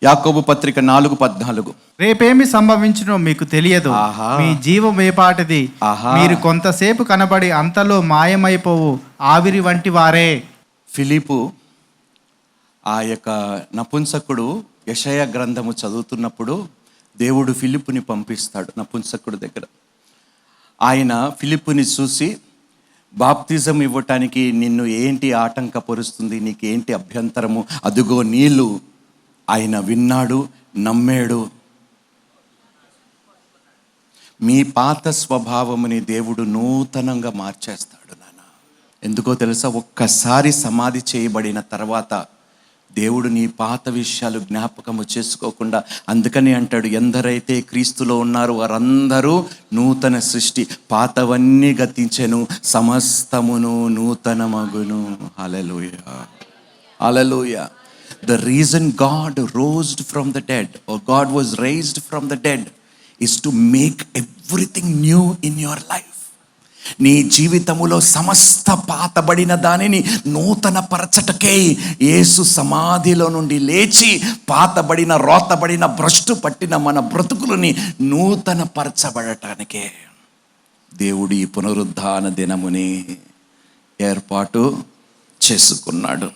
యాకోబు పత్రిక 4:14. రేపేమి సంభవించునో మీకు తెలియదు. ఆహా. మీ జీవం ఏపాటిది. ఆహా. మీరు కొంతసేపు కనబడి అంతలో మాయమైపోవు ఆవిరి వంటి వారే. ఫిలిపు ఆ యొక్క నపుంసకుడు యెషయా గ్రంథము చదువుతున్నప్పుడు దేవుడు ఫిలిప్పుని పంపిస్తాడు నపుంసకుడు దగ్గర. ఆయన ఫిలిప్పుని చూసి, బాప్తిజం ఇవ్వటానికి నిన్ను ఏంటి ఆటంకపరుస్తుంది, నీకేంటి అభ్యంతరము, అదుగో నీళ్ళు. ఆయన విన్నాడు, నమ్మాడు. మీ పాత స్వభావముని దేవుడు నూతనంగా మార్చేస్తాడు నాన్న. ఎందుకో తెలుసా? ఒక్కసారి సమాధి చేయబడిన తర్వాత దేవుడు నీ పాత విషయాలు జ్ఞాపకము చేసుకోకుండా, అందుకని అంటాడు, ఎందరైతే క్రీస్తులో ఉన్నారో వారందరూ నూతన సృష్టి, పాతవన్నీ గతించెను, సమస్తమును నూతనమగును. హల్లెలూయా, హల్లెలూయా. The reason God rose from the dead, or God was raised from the dead, is to make everything new in your life. నీ జీవితములో సమస్త పాతబడిన దానిని నూతన పరచటకే యేసు సమాధిలో నుండి లేచి, పాతబడిన రోతబడిన భ్రష్టు పట్టిన మన బ్రతుకులని నూతన పరచబడటానికే దేవుడు ఈ పునరుద్ధాన దినముని ఏర్పాటు చేసుకున్నాడు.